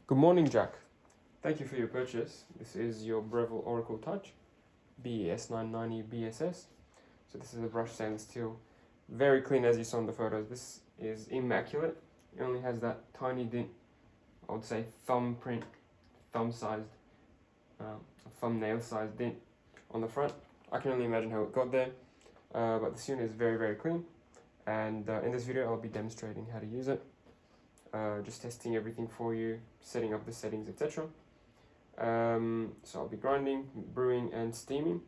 Good morning, Jack. Thank you for your purchase. This is your Breville Oracle Touch BES990 BSS. So this is a brushed stainless steel, very clean as you saw in the photos. This is immaculate. It only has that tiny dent, I would say thumbnail sized dent on the front. I can only imagine how it got there, but this unit is very clean. And in this video I'll be demonstrating how to use it. Just testing everything for you, setting up the settings, etc. So I'll be grinding, brewing and steaming,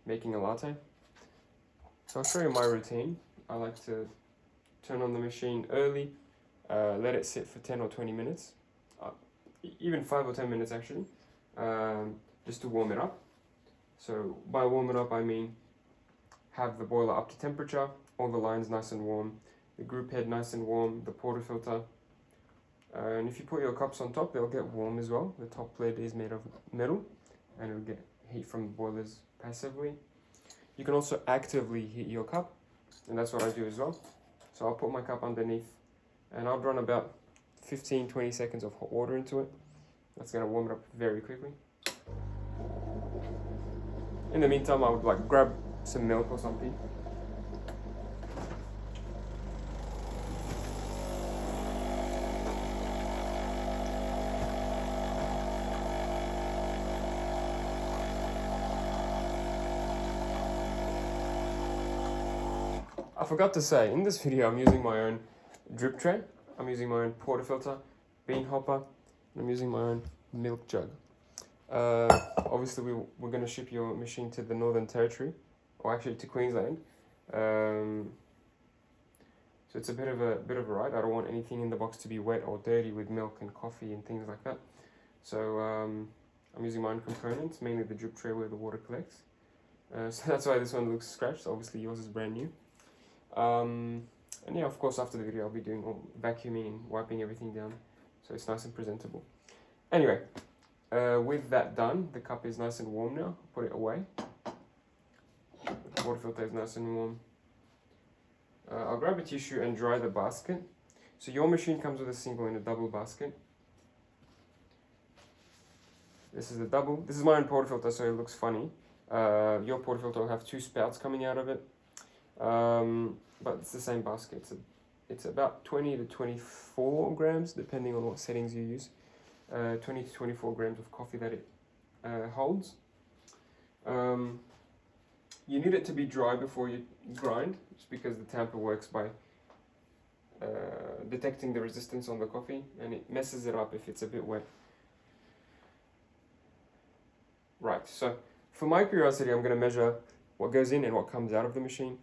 making a latte. So I'll show you my routine. I like to turn on the machine early, let it sit for 10 or 20 minutes, even 5 or 10 minutes actually, just to warm it up. So by warm it up I mean have the boiler up to temperature, all the lines nice and warm, the group head nice and warm, the portafilter, and if you put your cups on top they'll get warm as well. The top lid is made of metal and it'll get heat from the boilers passively. You can also actively heat your cup, and that's what I do as well. So I'll put my cup underneath and I'll run about 15-20 seconds of hot water into it. That's going to warm it up very quickly. In the meantime I would grab some milk or something. I forgot to say, in this video I'm using my own drip tray, I'm using my own portafilter, bean hopper, and I'm using my own milk jug. Obviously we're going to ship your machine to the Northern Territory, or actually to Queensland. So it's a bit of a ride. I don't want anything in the box to be wet or dirty with milk and coffee and things like that. So I'm using my own components, mainly the drip tray where the water collects. So that's why this one looks scratched. Obviously yours is brand new. And yeah, of course after the video I'll be doing all vacuuming and wiping everything down so it's nice and presentable. Anyway, with that done, the cup is nice and warm now. Put it away. The water filter is nice and warm. I'll grab a tissue and dry the basket. So your machine comes with a single and a double basket. This is a double. This is my own portafilter, so it looks funny. Your portafilter will have 2 spouts coming out of it. But it's the same basket. It's about 20 to 24 grams, depending on what settings you use. 20 to 24 grams of coffee that it holds. You need it to be dry before you grind, just because the tamper works by detecting the resistance on the coffee, and it messes it up if it's a bit wet. Right, so for my curiosity, I'm going to measure what goes in and what comes out of the machine.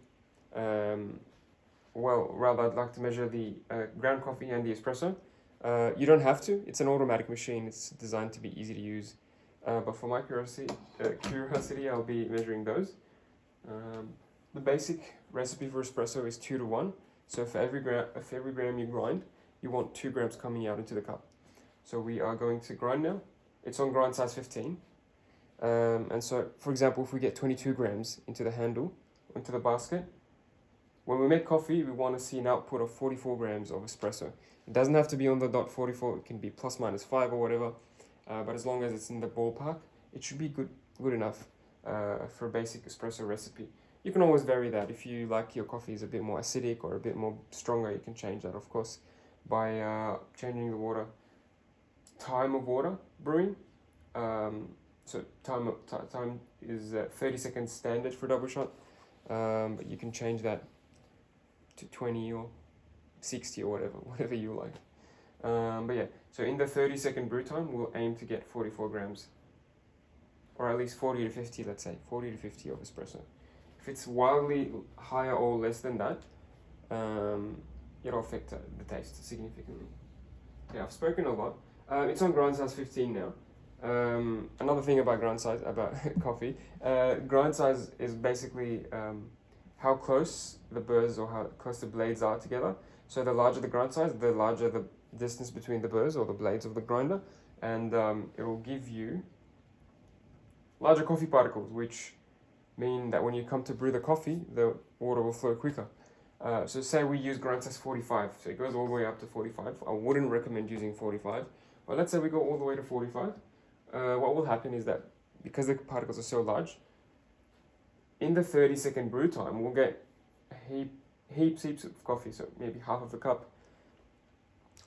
I'd like to measure the ground coffee and the espresso. You don't have to. It's an automatic machine. It's designed to be easy to use. But for my curiosity, I'll be measuring those. The basic recipe for espresso is 2 to 1. So for every gram you grind, you want 2 grams coming out into the cup. So we are going to grind now. It's on grind size 15. And so, for example, if we get 22 grams into the handle, into the basket, when we make coffee, we want to see an output of 44 grams of espresso. It doesn't have to be on the dot 44, it can be plus minus 5 or whatever, but as long as it's in the ballpark, it should be good enough for a basic espresso recipe. You can always vary that. If you like your coffee is a bit more acidic or a bit more stronger, you can change that, of course, by changing the time of water brewing. So time is 30 seconds standard for double shot, but you can change that to 20 or 60 or whatever you like. But yeah, so in the 30-second brew time, we'll aim to get 44 grams, or at least 40 to 50, let's say, 40 to 50 of espresso. If it's wildly higher or less than that, it'll affect the taste significantly. Yeah, I've spoken a lot. It's on grind size 15 now. Another thing about grind size, about coffee, grind size is basically how close the burrs or how close the blades are together. So the larger the grind size, the larger the distance between the burrs or the blades of the grinder, and it will give you larger coffee particles, which mean that when you come to brew the coffee, the water will flow quicker. So say we use grind size 45, so it goes all the way up to 45. I wouldn't recommend using 45, But let's say we go all the way to 45. What will happen is that because the particles are so large, in the 30-second brew time, we'll get heaps of coffee. So maybe half of the cup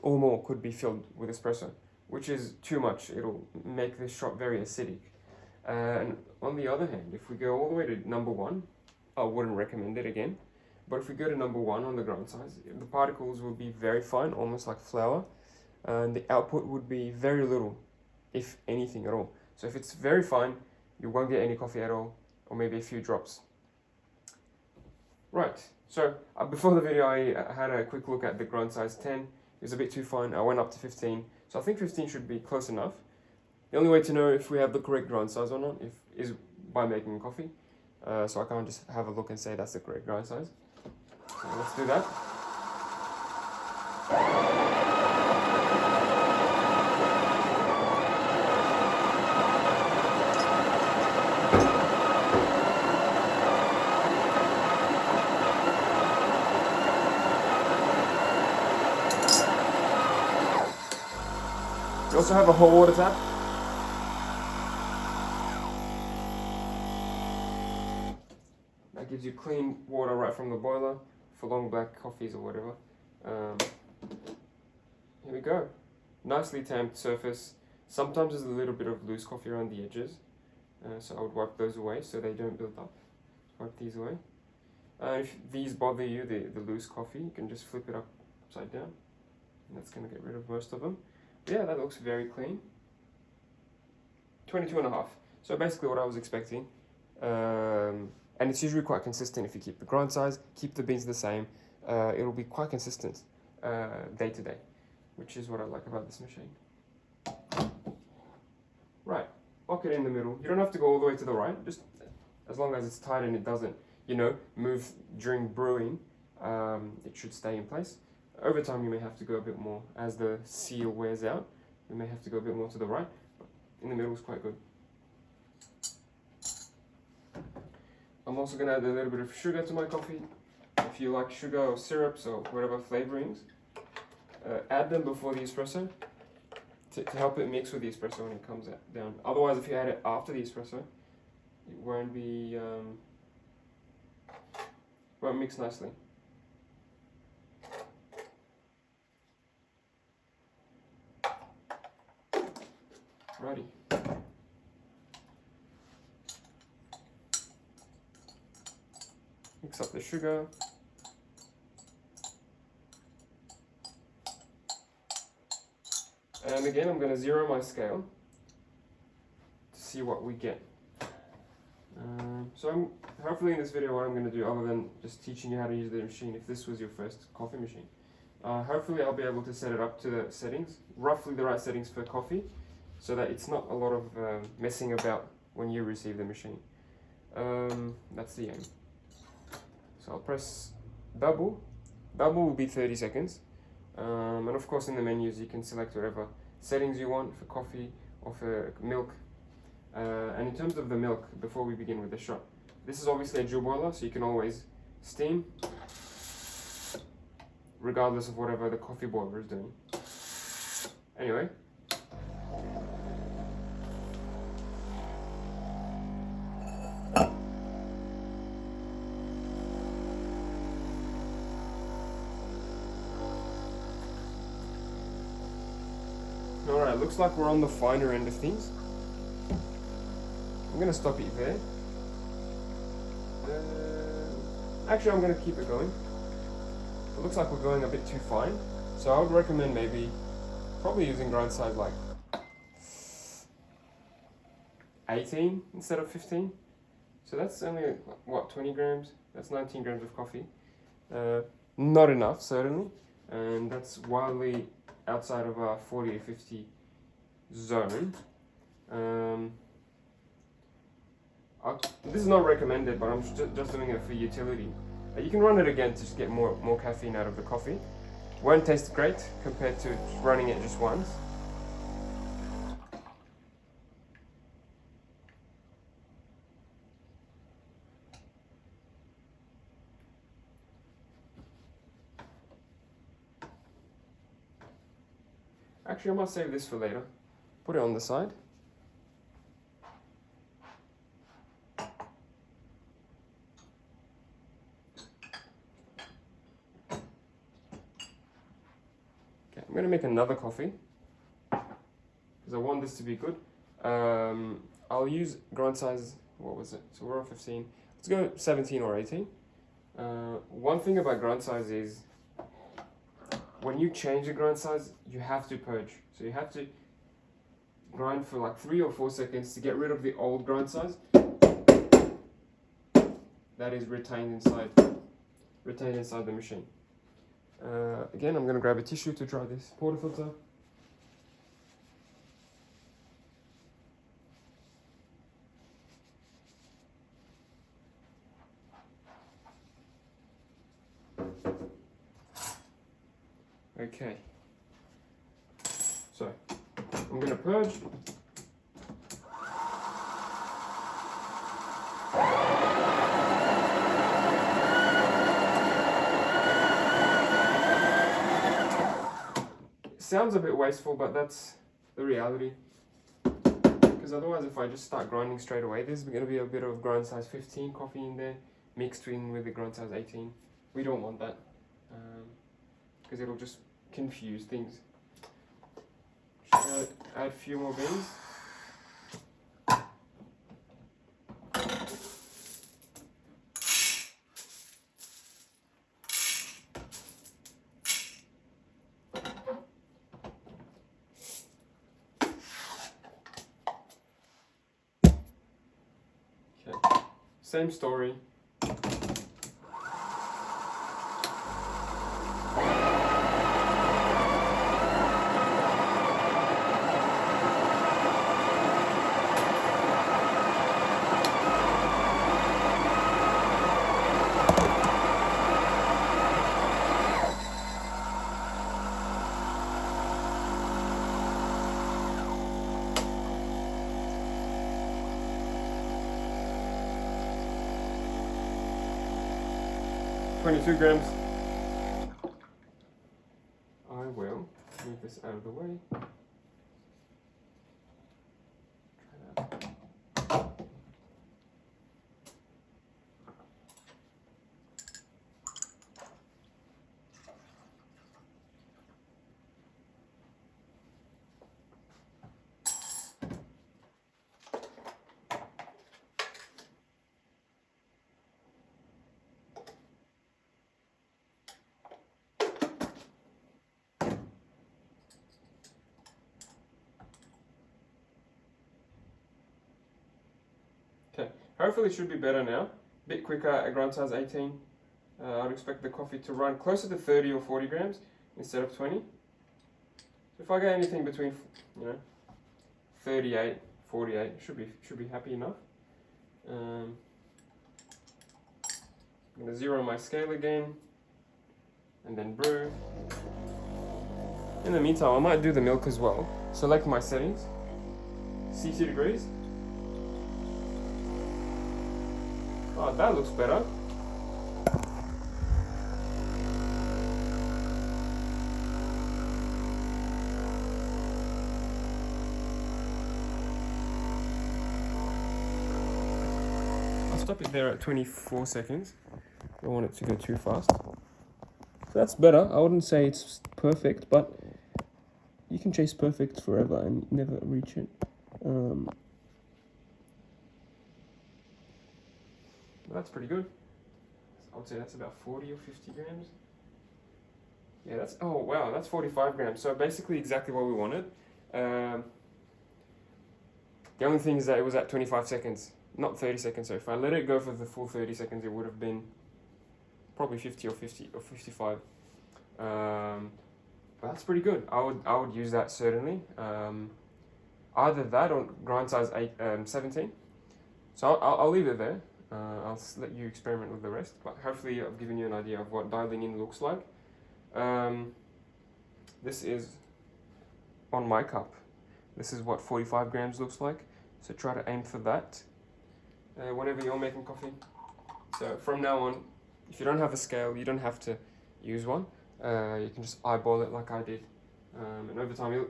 or more could be filled with espresso, which is too much. It'll make this shot very acidic. And on the other hand, if we go all the way to number 1, I wouldn't recommend it again. But if we go to number 1 on the ground size, the particles will be very fine, almost like flour. And the output would be very little, if anything at all. So if it's very fine, you won't get any coffee at all, or maybe a few drops. Right, so before the video I had a quick look at the ground size 10. It was a bit too fine. I went up to 15. So I think 15 should be close enough. The only way to know if we have the correct ground size or not is by making coffee. So I can't just have a look and say that's the correct ground size. So let's do that. You also have a hot water tap. That gives you clean water right from the boiler for long black coffees or whatever. Here we go. Nicely tamped surface. Sometimes there's a little bit of loose coffee around the edges. So I would wipe those away so they don't build up. Wipe these away. If these bother you, the loose coffee, you can just flip it upside down. And that's going to get rid of most of them. Yeah, that looks very clean. 22.5. So basically what I was expecting. And it's usually quite consistent if you keep the grind size, keep the beans the same. It'll be quite consistent day to day, which is what I like about this machine. Right, lock it in the middle. You don't have to go all the way to the right, just as long as it's tight and it doesn't, move during brewing, it should stay in place. Over time, you may have to go a bit more. As the seal wears out, you may have to go a bit more to the right. But in the middle is quite good. I'm also going to add a little bit of sugar to my coffee. If you like sugar or syrups or whatever flavorings, add them before the espresso to help it mix with the espresso when it comes down. Otherwise, if you add it after the espresso, it won't mix nicely. Righty. Mix up the sugar. And again, I'm going to zero my scale to see what we get. So hopefully in this video what I'm going to do, other than just teaching you how to use the machine, if this was your first coffee machine, hopefully I'll be able to set it up to the settings, roughly the right settings for coffee, so that it's not a lot of messing about when you receive the machine. That's the aim. So I'll press double. Double will be 30 seconds. And of course in the menus you can select whatever settings you want for coffee or for milk. And in terms of the milk, before we begin with the shot, this is obviously a dual boiler, so you can always steam regardless of whatever the coffee boiler is doing. Anyway. Alright, looks like we're on the finer end of things. I'm going to stop it there. Actually, I'm going to keep it going. It looks like we're going a bit too fine. So I would recommend probably using grind size like 18 instead of 15. So that's only, what, 20 grams? That's 19 grams of coffee. Not enough, certainly. And that's wildly outside of our 40 to 50 zone. This is not recommended, but I'm just doing it for utility. You can run it again to just get more caffeine out of the coffee. Won't taste great compared to running it just once. Actually, I might save this for later. Put it on the side. Okay, I'm gonna make another coffee because I want this to be good. I'll use grind size, what was it? So we're on 15. Let's go 17 or 18. One thing about grind size is when you change the grind size, you have to purge. So you have to grind for like 3 or 4 seconds to get rid of the old grind size that is retained inside the machine. Again, I'm going to grab a tissue to dry this portafilter. Okay, so I'm going to purge. Sounds a bit wasteful, but that's the reality. Because otherwise, if I just start grinding straight away, there's going to be a bit of grind size 15 coffee in there mixed in with the grind size 18. We don't want that because it'll just confuse things. Just add a few more beans. Same story. $22 grams. I will move this out of the way. Try that. Okay, hopefully it should be better now. A bit quicker at grind size 18. I'd expect the coffee to run closer to 30 or 40 grams instead of 20. So if I get anything between, 38, 48, should be happy enough. I'm gonna zero my scale again, and then brew. In the meantime, I might do the milk as well. Select my settings, 60 degrees. Oh, that looks better. I'll stop it there at 24 seconds. I don't want it to go too fast. So that's better. I wouldn't say it's perfect, but you can chase perfect forever and never reach it. That's pretty good. I would say that's about 40 or 50 grams. Yeah, oh wow, that's 45 grams. So basically exactly what we wanted. The only thing is that it was at 25 seconds, not 30 seconds. So if I let it go for the full 30 seconds, it would have been probably 50 or 55. But that's pretty good. I would use that certainly. Either that or grind size 17. So I'll leave it there. I'll let you experiment with the rest, but hopefully I've given you an idea of what dialing in looks like. This is on my cup. This is what 45 grams looks like, so try to aim for that whenever you're making coffee. So from now on, if you don't have a scale, you don't have to use one. You can just eyeball it like I did. And over time,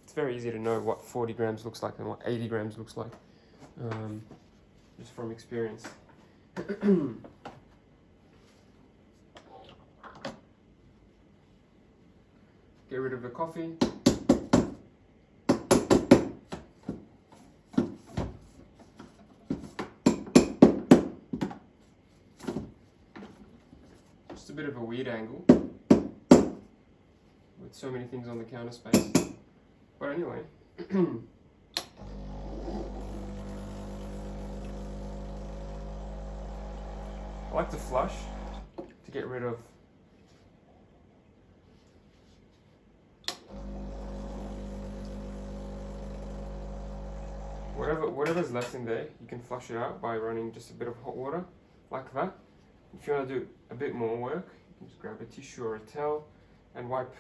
it's very easy to know what 40 grams looks like and what 80 grams looks like, just from experience. Get rid of the coffee. Just a bit of a weird angle with so many things on the counter space. But anyway, I like to flush to get rid of whatever's left in there. You can flush it out by running just a bit of hot water like that. If you want to do a bit more work, you can just grab a tissue or a towel and wipe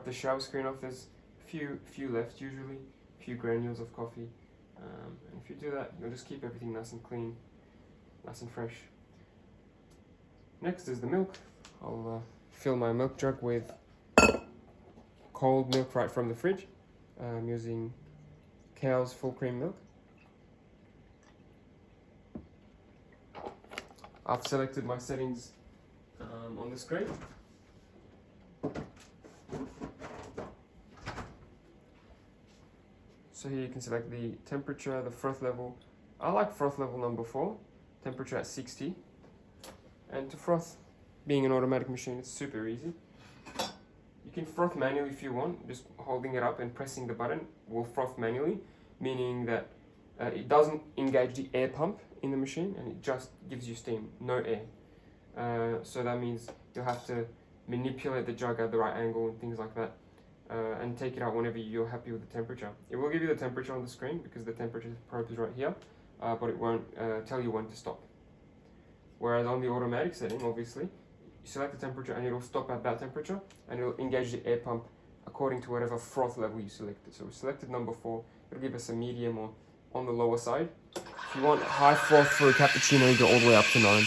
the shower screen off. There's a few left usually, a few granules of coffee, and if you do that, you'll just keep everything nice and clean, nice and fresh. Next is the milk. I'll fill my milk jug with cold milk right from the fridge. I'm using cow's full cream milk. I've selected my settings on the screen. So here you can select the temperature, the froth level. I like froth level number 4, temperature at 60. And to froth, being an automatic machine, it's super easy. You can froth manually if you want, just holding it up and pressing the button will froth manually, meaning that it doesn't engage the air pump in the machine and it just gives you steam, no air. So that means you'll have to manipulate the jug at the right angle and things like that, and take it out whenever you're happy with the temperature. It will give you the temperature on the screen because the temperature probe is right here, but it won't tell you when to stop. Whereas on the automatic setting, obviously, you select the temperature and it'll stop at that temperature and it'll engage the air pump according to whatever froth level you selected. So we selected number 4, it'll give us a medium or on the lower side. If you want high froth for a cappuccino, you go all the way up to 9.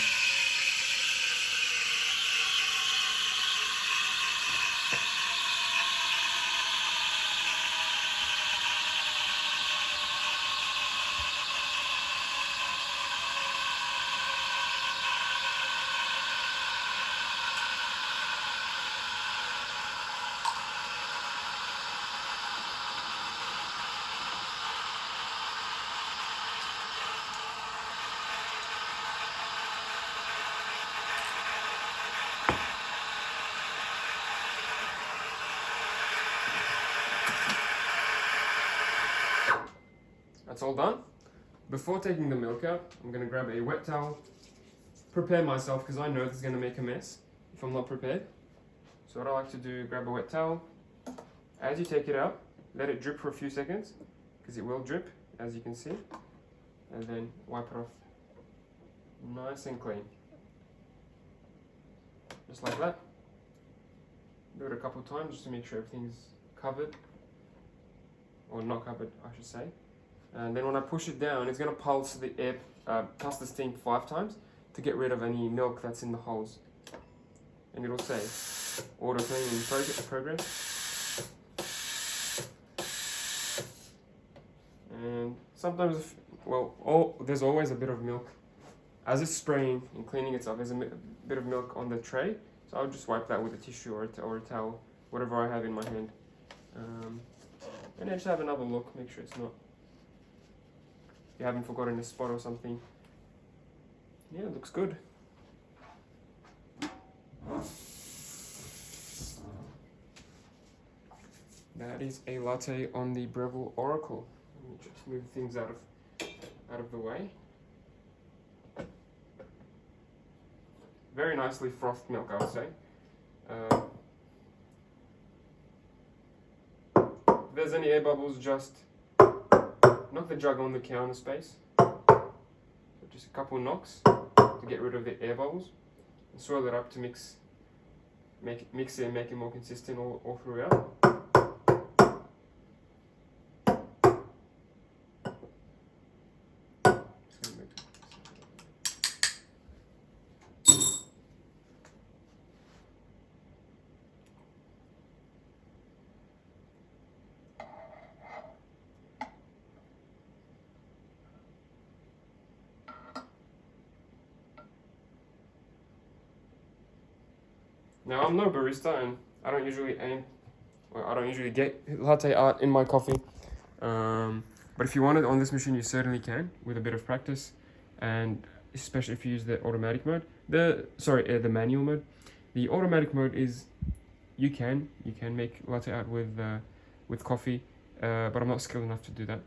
That's all done. Before taking the milk out, I'm going to grab a wet towel, prepare myself because I know this is going to make a mess if I'm not prepared. So what I like to do, grab a wet towel. As you take it out, let it drip for a few seconds because it will drip, as you can see, and then wipe it off nice and clean. Just like that. Do it a couple of times just to make sure everything's covered, or not covered, I should say. And then when I push it down, it's going to pulse the air, pulse the steam 5 times to get rid of any milk that's in the holes. And it'll say auto cleaning in progress. And sometimes, there's always a bit of milk. As it's spraying and cleaning itself, there's a bit of milk on the tray. So I'll just wipe that with a tissue or a towel, whatever I have in my hand. And then just have another look, make sure it's not, you haven't forgotten a spot or something. Yeah, it looks good. That is a latte on the Breville Oracle. Let me just move things out of the way. Very nicely frothed milk, I would say. If there's any air bubbles, just knock the jug on the counter space. So just a couple knocks to get rid of the air bubbles, and swirl it up to mix it and make it more consistent all throughout. Now I'm no barista, and I don't usually get latte art in my coffee. But if you want it on this machine, you certainly can with a bit of practice, and especially if you use the automatic mode. The manual mode. The automatic mode is you can make latte art with coffee, but I'm not skilled enough to do that.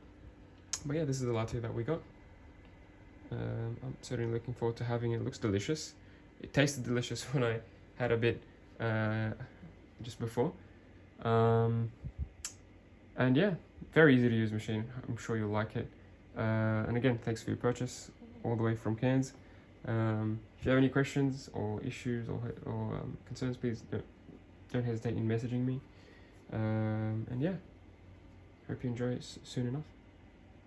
But yeah, this is the latte that we got. I'm certainly looking forward to having it. It looks delicious. It tasted delicious when I had a bit just before. And yeah, very easy to use machine. I'm sure you'll like it. And again, thanks for your purchase all the way from Cairns. If you have any questions or issues or concerns, please don't hesitate in messaging me. And yeah, hope you enjoy it soon enough.